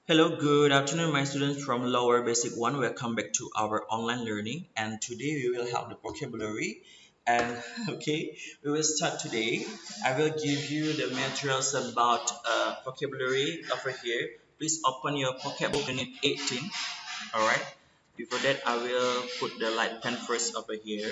Hello, good afternoon, my students from Lower Basic 1. Welcome back to our online learning. And today we will have the vocabulary. And okay, we will start today. I will give you the materials about vocabulary over here. Please open your vocab book unit 18. All right. Before that, I will put the light pen first over here.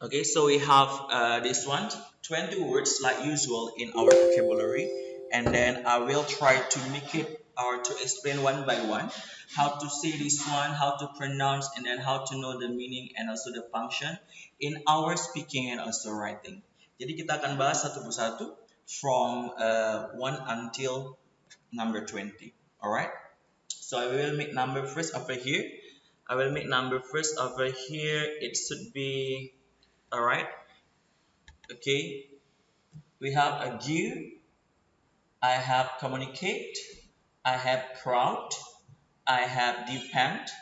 Okay, so we have this one, 20 words like usual in our vocabulary, and then I will try to make it or to explain one by one how to say this one, how to pronounce, and then how to know the meaning and also the function in our speaking and also writing. Jadi kita akan bahas satu persatu from 1 until number 20. Alright, so I will make number first over here. It should be all right. Okay. We have a give. I have communicate. I have crowd. I have depend.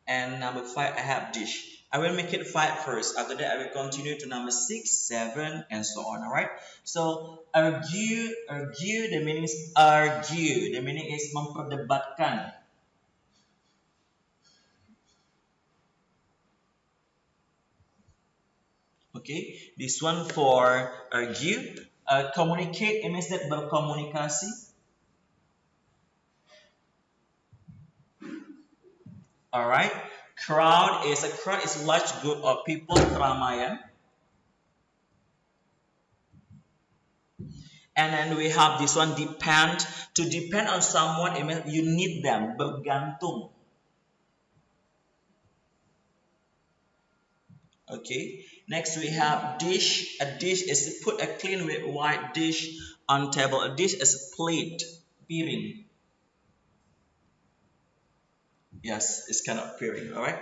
And number 5, I have dish. I will make it 5 first. After that, I will continue to number 6, 7, and so on. All right. So argue. The meaning is argue. The meaning is memperdebatkan. Okay, this one for argue. Communicate, it means that berkomunikasi. Alright, crowd is a large group of people, keramaian. And then we have this one, depend. To depend on someone, it means you need them, bergantung. Okay, next we have dish. A dish is to put a clean white dish on table. A dish is a plate, piring. Yes, it's kind of piring, all right?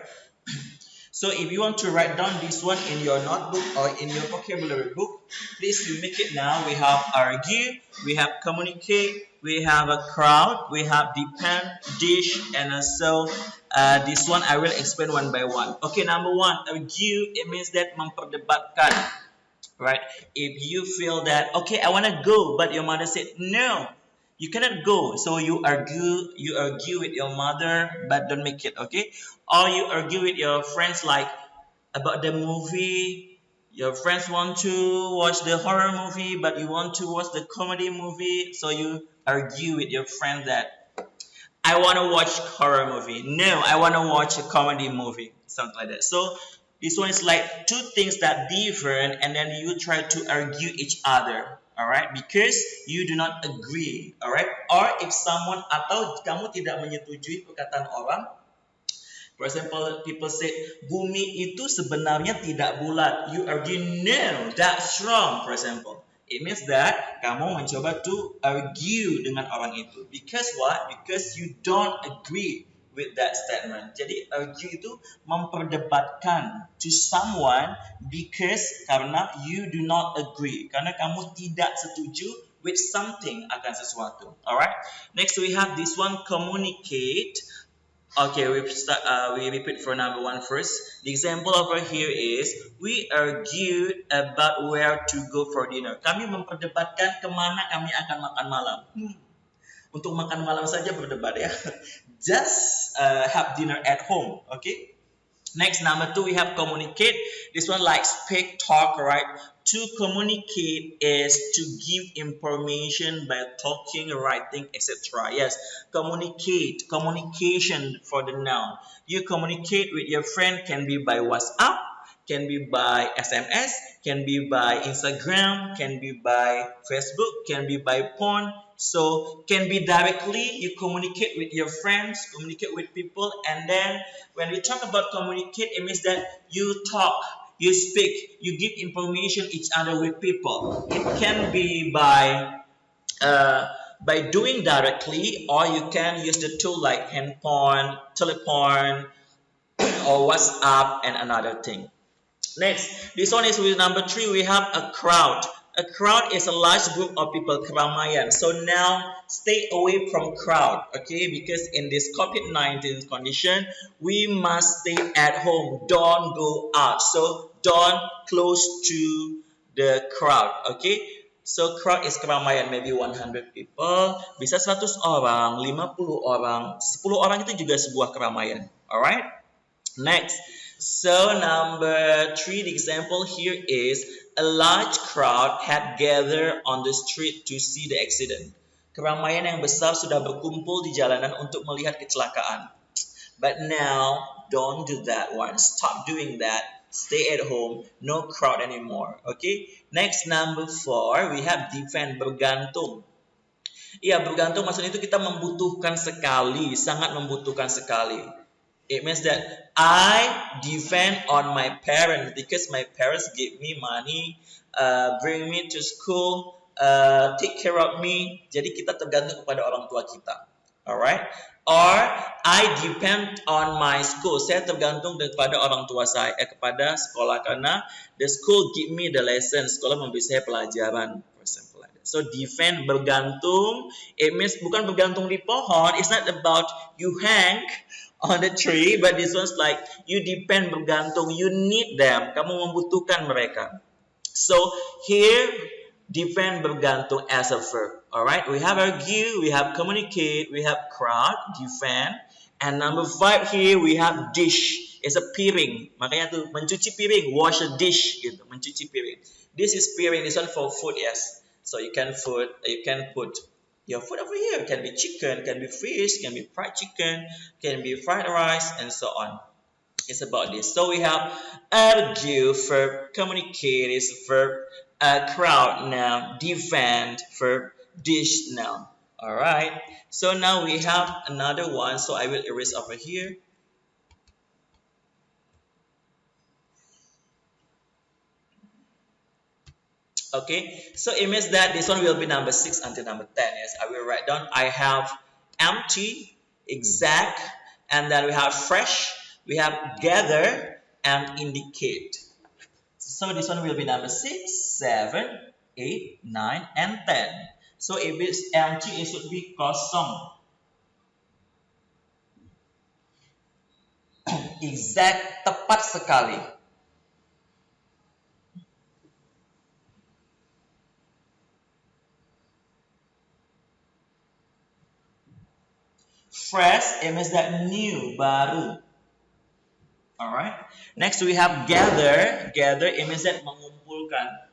So if you want to write down this one in your notebook or in your vocabulary book, please you make it now. We have argue, we have communicate, we have a crowd, we have depend, dish, and also this one I will explain one by one. Okay, number 1, argue, it means that memperdebatkan. Right? If you feel that, okay, I want to go, but your mother said, no, you cannot go. So you argue with your mother, but don't make it, okay? Or you argue with your friends like about the movie. Your friends want to watch the horror movie, but you want to watch the comedy movie. So you argue with your friend that I want to watch horror movie. No, I want to watch a comedy movie. Something like that. So this one is like two things that different, and then you try to argue each other. Alright, because you do not agree. Alright, or if someone atau kamu tidak menyetujui perkataan orang. For example, people say bumi itu sebenarnya tidak bulat. You argue no, that's wrong. For example, it means that kamu mencoba to argue dengan orang itu. Because what? Because you don't agree with that statement. Jadi argue itu memperdebatkan to someone because karena you do not agree. Karena kamu tidak setuju with something akan sesuatu. Alright. Next we have this one, communicate. Okay, we repeat for number 1 first. The example over here is we argued about where to go for dinner. Kami memperdebatkan kemana kami akan makan malam. Untuk makan malam saja berdebat ya. Just have dinner at home, okay? Next, number 2, we have communicate. This one like speak, talk, right? To communicate is to give information by talking, writing, etc. Yes, communicate, communication for the noun. You communicate with your friend can be by WhatsApp, can be by SMS, can be by Instagram, can be by Facebook, can be by phone. So can be directly, you communicate with your friends, communicate with people, and then when we talk about communicate, it means that you talk, you speak, you give information each other with people. It can be by doing directly, or you can use the tool like handphone, telephone, or WhatsApp, and another thing. Next, this one is with number 3, we have a crowd. A crowd is a large group of people, keramaian. So now stay away from crowd, okay? Because in this COVID-19 condition, we must stay at home. Don't go out. So don't close to the crowd, okay? So crowd is keramaian, maybe 100 people, bisa 100 orang, 50 orang, 10 orang itu juga sebuah keramaian. Alright? Next. So number 3, the example here is a large crowd had gathered on the street to see the accident. Keramaian yang besar sudah berkumpul di jalanan untuk melihat kecelakaan. But now, don't do that one. Stop doing that. Stay at home. No crowd anymore. Okay. Next, number 4, we have defend, bergantung. Iya, bergantung maksudnya itu kita membutuhkan sekali, sangat membutuhkan sekali. It means that I depend on my parents because my parents give me money, bring me to school, take care of me. Jadi kita tergantung kepada orang tua kita. Alright? Or I depend on my school. Saya tergantung kepada orang tua saya, kepada sekolah karena the school give me the lesson. Sekolah memberi saya pelajaran. For example, like that. So depend, bergantung. It means bukan bergantung di pohon. It's not about you hang on the tree, but this one's like you depend, bergantung. You need them. Kamu membutuhkan mereka. So here depend, bergantung as a verb. Alright, we have argue, we have communicate, we have crowd, defend, and number 5 here we have dish. It's a piring. Makanya tuh mencuci piring, wash a dish gitu, mencuci piring. This is piring. This one for food, yes. So you can put your food over here. It can be chicken, can be fish, can be fried chicken, can be fried rice, and so on. It's about this. So we have argue, verb, communicate is verb, crowd noun, defend, verb, dish noun. Alright. So now we have another one. So I will erase over here. Okay. So it means that this one will be number 6 until number 10. Yes, I will write down. I have empty, exact, and then we have fresh, we have gather, and indicate. So this one will be number 6, 7, 8, 9, and 10. So if it's empty, it should be kosong. Exact, tepat sekali. Fresh, it means that new, baru. Alright. Next we have gather. Gather, it means that mengumpulkan.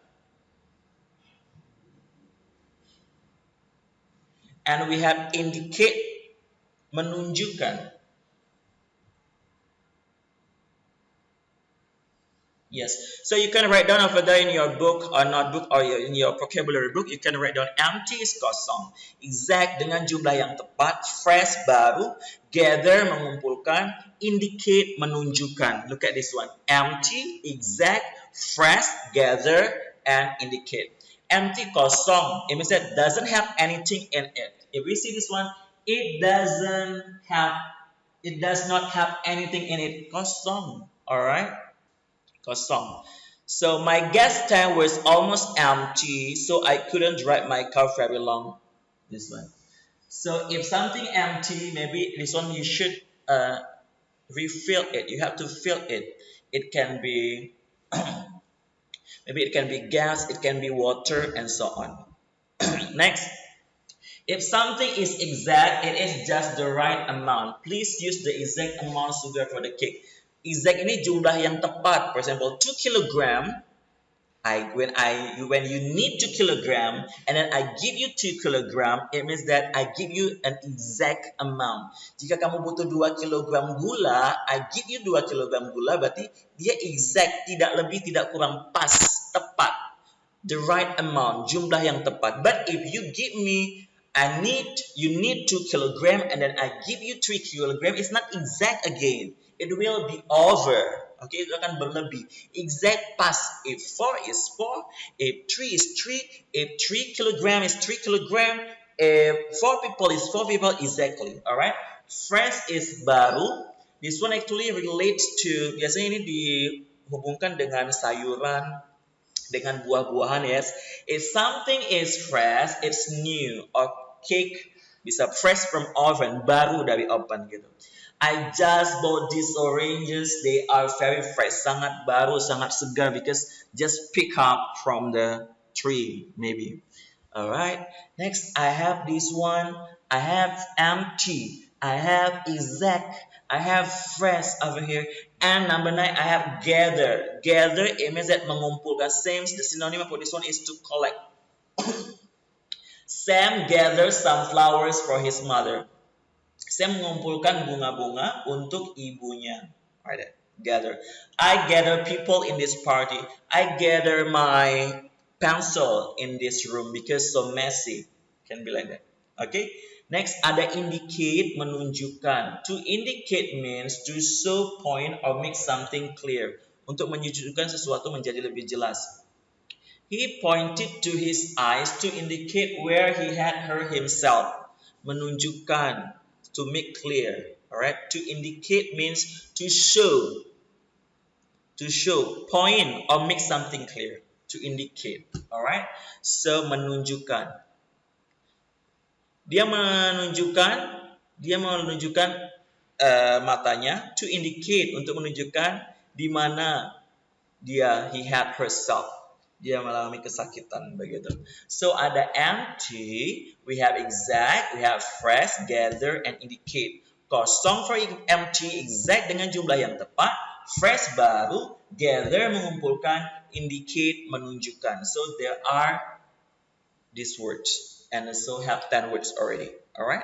And we have indicate, menunjukkan. Yes. So you can write down over there in your book or notebook or in your vocabulary book. You can write down empty is kosong. Exact dengan jumlah yang tepat. Fresh, baru. Gather, mengumpulkan. Indicate, menunjukkan. Look at this one. Empty, exact, fresh, gather, and indicate. Empty, kosong. It means that doesn't have anything in it. If we see this one, it does not have anything in it. Kosong. Alright? Kosong. So my gas tank was almost empty, so I couldn't drive my car very long. This one. So if something empty, maybe this one you should refill it. You have to fill it. It can be maybe it can be gas, it can be water, and so on. Next, if something is exact, it is just the right amount. Please use the exact amount sugar for the cake. Exact ini jumlah yang tepat. For example, 2 kilogram. When you need 2 kilogram and then I give you 2 kilogram, it means that I give you an exact amount. Jika kamu butuh 2 kilogram gula, I give you 2 kilogram gula, berarti dia exact, tidak lebih, tidak kurang, pas, tepat. The right amount, jumlah yang tepat. But if you give me, you need 2 kilogram and then I give you 3 kilogram, it's not exact again. It will be over. Okay, itu akan berlebih. Exact, pas. If 4 is 4, if 3 is 3, if 3 kilogram is 3 kilogram, if 4 people is 4 people, exactly. Alright. Fresh is baru. This one actually relates to, biasanya ini dihubungkan dengan sayuran, dengan buah-buahan, yes. If something is fresh, it's new. Or cake bisa fresh from oven, baru dari oven gitu. I just bought these oranges. They are very fresh, sangat baru, sangat segar because just pick up from the 3 maybe. All right. Next, I have this one. I have empty. I have exact. I have fresh over here. And number 9, I have gather. Gather, it means that mengumpulkan. Same, the synonym for this one is to collect. Sam gathers some flowers for his mother. Sam mengumpulkan bunga-bunga untuk ibunya. Alright, gather. I gather people in this party. I gather my pencil in this room because so messy. Can be like that. Okay. Next, ada indicate, menunjukkan. To indicate means to show, point, or make something clear. Untuk menunjukkan sesuatu menjadi lebih jelas. He pointed to his eyes to indicate where he had hurt himself. Menunjukkan, to make clear. Alright, to indicate means to show, point, or make something clear. To indicate. Alright, so menunjukkan. Dia menunjukkan matanya to indicate, untuk menunjukkan di mana he had herself. Dia mengalami kesakitan begitu. So ada empty, we have exact, we have fresh, gather, and indicate. Kosong for empty, exact dengan jumlah yang tepat. Fresh baru, gather mengumpulkan, indicate menunjukkan. So there are these words. And so have 10 words already. Alright?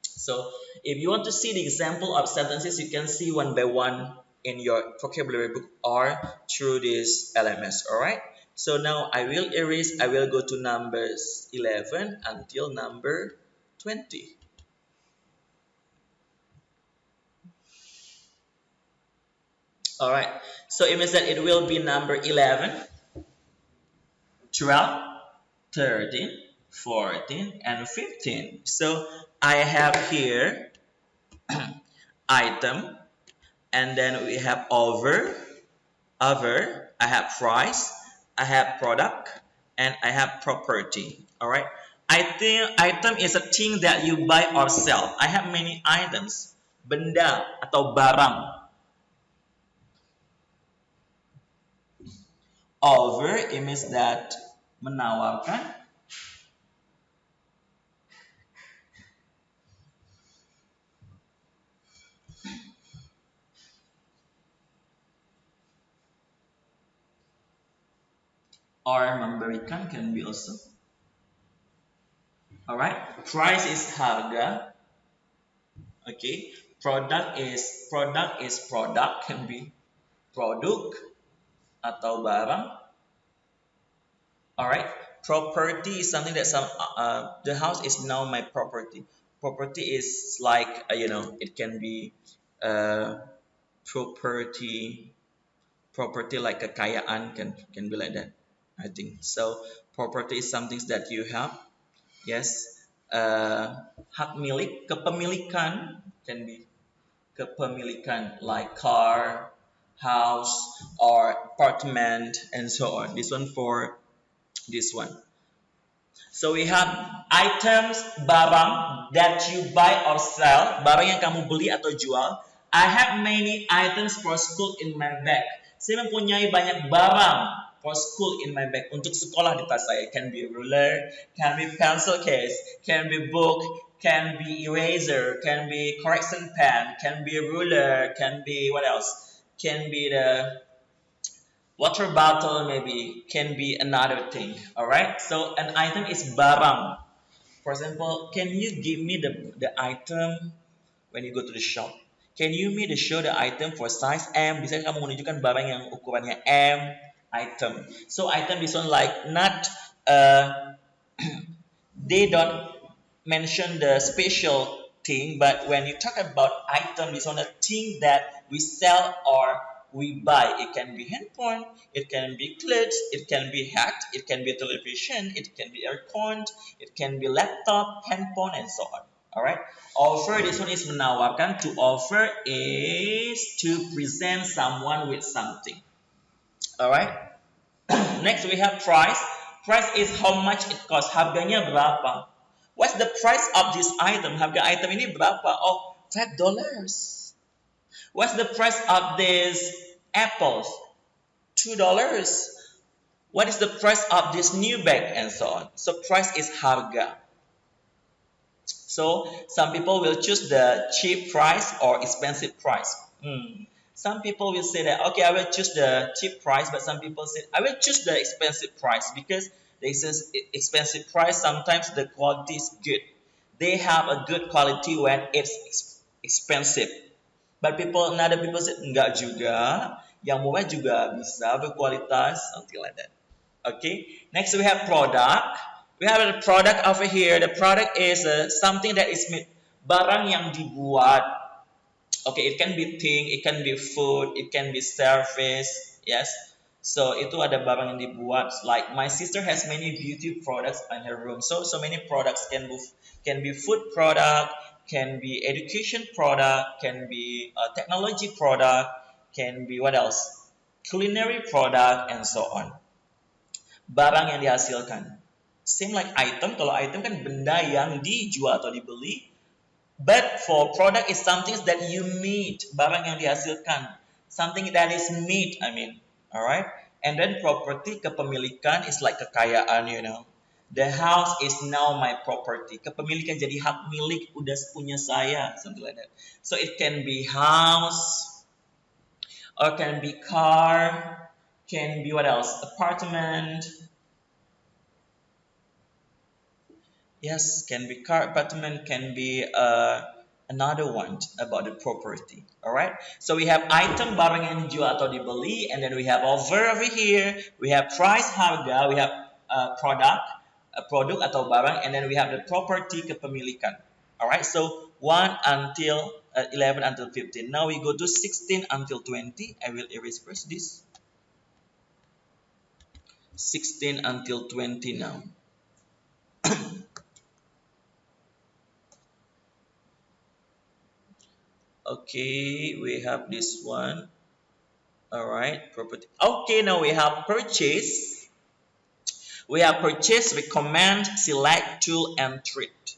So if you want to see the example of sentences, you can see one by one in your vocabulary book or through this LMS. Alright? So now I will erase, I will go to numbers 11 until number 20. Alright, so it means that it will be number 11, 12, 13, 14, and 15. So I have here item, and then we have over, I have price, I have product, and I have property. Alright, I think item is a thing that you buy or sell. I have many items. Benda atau barang. Over, it means that menawarkan. Or memberikan can be also. Alright, price is harga. Okay, product is product, can be produk atau barang. Alright, property is something that the house is now my property. Property is like it can be property like kekayaan, can be like that. I think so. Property is something that you have. Yes. Hak milik, kepemilikan, can be kepemilikan like car, house, or apartment, and so on. This one for this one. So we have items, barang that you buy or sell, barang yang kamu beli atau jual. I have many items for school in my bag. Saya mempunyai banyak barang for school in my bag, untuk sekolah di tas saya. Can be ruler, can be pencil case, can be book, can be eraser, can be correction pen, can be ruler, can be what else? Can be the water bottle, maybe, can be another thing. Alright, so an item is barang. For example, can you give me the item when you go to the shop? Can you show the item for size M? Bisa kamu menunjukkan barang yang ukurannya M? Item. So item, this one like not they don't mention the special thing, but when you talk about item, this one a thing that we sell or we buy. It can be handphone, it can be clothes, it can be hat, it can be television, it can be aircon, it can be laptop, handphone, and so on. Alright. Offer, this one is menawarkan. To offer is to present someone with something. Alright. Next we have price. Price is how much it costs. Harganya berapa? What's the price of this item? Harga item ini berapa? Oh, $5. What's the price of these apples? $2. What is the price of this new bag and so on. So price is harga. So some people will choose the cheap price or expensive price. Some people will say that, okay, I will choose the cheap price, but some people say I will choose the expensive price because they say expensive price sometimes the quality is good. They have a good quality when it's expensive. But another people say enggak juga, yang murah juga bisa berkualitas, something like that. Okay, next we have product. We have a product over here. The product is something that is made, barang yang dibuat. Okay, it can be thing, it can be food, it can be service. Yes. So itu ada barang yang dibuat. Like my sister has many beauty products in her room. So many products can be food product, can be education product, can be technology product, can be what else? Culinary product and so on. Barang yang dihasilkan. Same like item, kalau item kan benda yang dijual atau dibeli. But for product is something that you made, barang yang dihasilkan. Something that is made, I mean. Alright? And then property, kepemilikan is like kekayaan, you know. The house is now my property. Kepemilikan jadi hak milik, udah punya saya, something like that. So it can be house, or can be car, can be what else? Apartment. Yes, can be car, apartment, can be another one about the property. Alright, so we have item, barang yang dijual atau dibeli, and then we have over here, we have price, harga, we have product, produk atau barang, and then we have the property, kepemilikan. Alright, so 1 until 11 until 15. Now we go to 16 until 20. I will erase first this. 16 until 20 now. Okay, we have this one. Alright, property. Okay, now we have purchase. We have purchase, recommend, select, tool, and treat.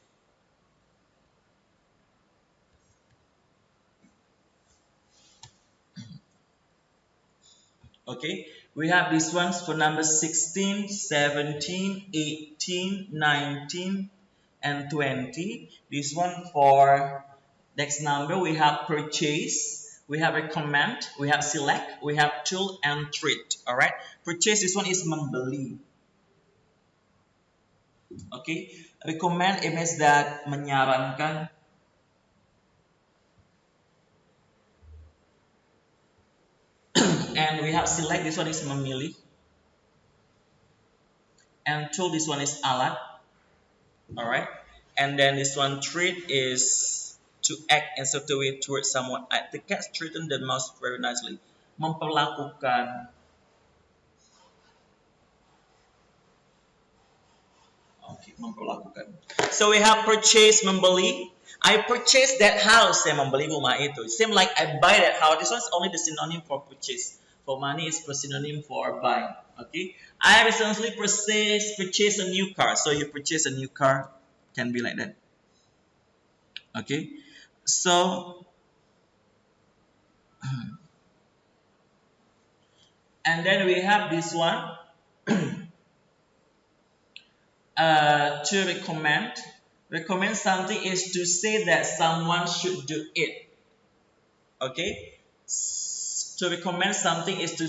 Okay, we have these ones for number 16, 17, 18, 19, and 20. This one for next number, we have purchase, we have recommend, we have select, we have tool, and treat. Alright, purchase, this one is membeli. Okay, recommend, it means that menyarankan. And we have select, this one is memilih. And tool, this one is alat. Alright, and then this one treat is to act in such a way towards someone. The cat treated the mouse very nicely. Memperlakukan. Okay, memperlakukan. So we have purchase, membeli. I purchased that house, saya membeli rumah itu. Same like I buy that house. This one's only the synonym for purchase. For money is the synonym for buy. Okay. I recently purchased a new car. So you purchase a new car, can be like that. Okay. So and then we have this one. To recommend. Recommend something is to say that someone should do it. Okay. To recommend something is to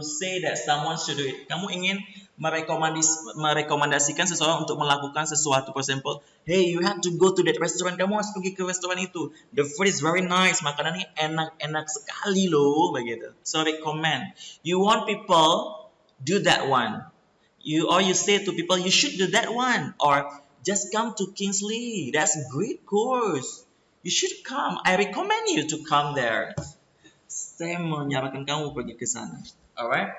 say that someone should do it. Kamu ingin merekomendasikan seseorang untuk melakukan sesuatu. For example, hey, you have to go to that restaurant. Kamu harus pergi ke restoran itu. The food is very nice. Makanannya enak sekali loh, begitu. So recommend. You want people do that one. You say to people, you should do that one, or just come to Kingsley. That's a great course. You should come. I recommend you to come there. Saya menyarankan kamu pergi ke sana. Alright.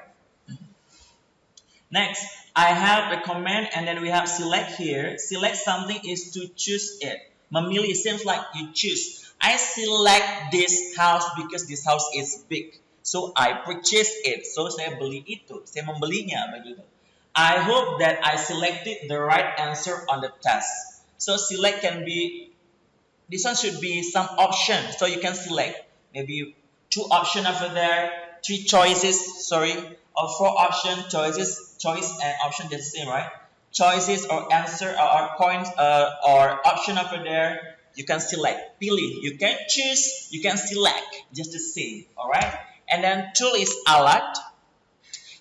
Next, I have recommend, and then we have select here. Select something is to choose it. Memilih seems like you choose. I select this house because this house is big. So I purchase it. So saya beli itu. Saya membelinya begitu. I hope that I selected the right answer on the test. So select can be, this one should be some option. So you can select maybe 2 options over there, 3 choices, sorry. or four option choices, choice and option just the same, right? Choices or answer or points or option over there. You can select, pilih. You can choose, you can select, just the same, alright? And then tool is alat.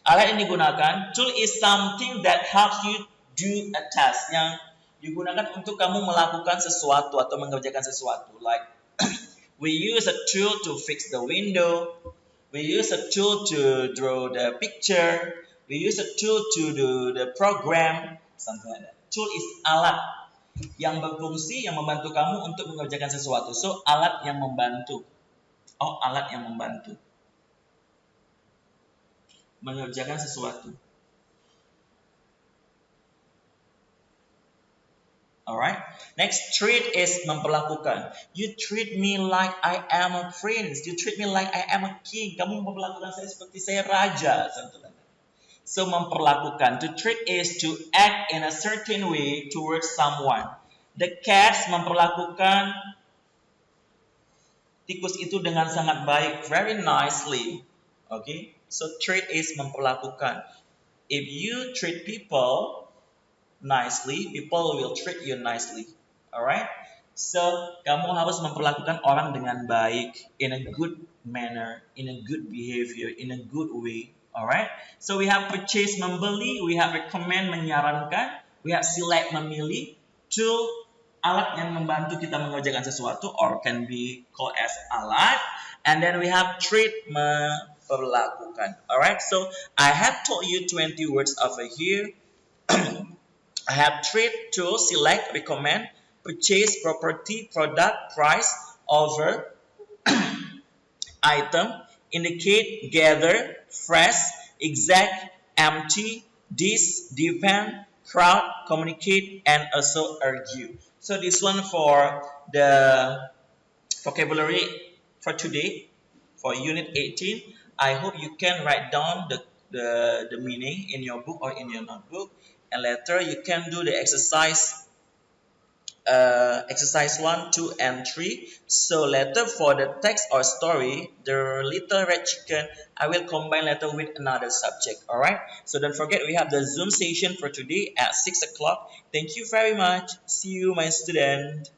Alat yang digunakan, tool is something that helps you do a task yang digunakan untuk kamu melakukan sesuatu atau mengerjakan sesuatu. Like we use a tool to fix the window, we use a tool to draw the picture, we use a tool to do the program, something like that. Tool is alat yang berfungsi yang membantu kamu untuk mengerjakan sesuatu. So alat yang membantu. Oh, alat yang membantu mengerjakan sesuatu. Alright. Next, treat is memperlakukan. You treat me like I am a prince. You treat me like I am a king. Kamu memperlakukan saya seperti saya raja. So memperlakukan. To treat is to act in a certain way towards someone. The cats memperlakukan tikus itu dengan sangat baik, very nicely. Okay. So treat is memperlakukan. If you treat people nicely, people will treat you nicely. Alright? So, kamu harus memperlakukan orang dengan baik, in a good manner, in a good behavior, in a good way. Alright? So, we have purchase, membeli, we have recommend, menyarankan, we have select, memilih, tool, alat yang membantu kita mengerjakan sesuatu, or can be called as alat, and then we have treat, memperlakukan. Alright? So, I have told you 20 words over here. I have treat, tool, select, recommend, purchase, property, product, price, over, item, indicate, gather, fresh, exact, empty, this, depend, crowd, communicate, and also argue. So this one for the vocabulary for today, for unit 18. I hope you can write down the meaning in your book or in your notebook. And later you can do the exercise 1, 2, and 3. So later for the text or story, the little red chicken, I will combine later with another subject. Alright? So don't forget we have the Zoom session for today at 6 o'clock. Thank you very much. See you, my student.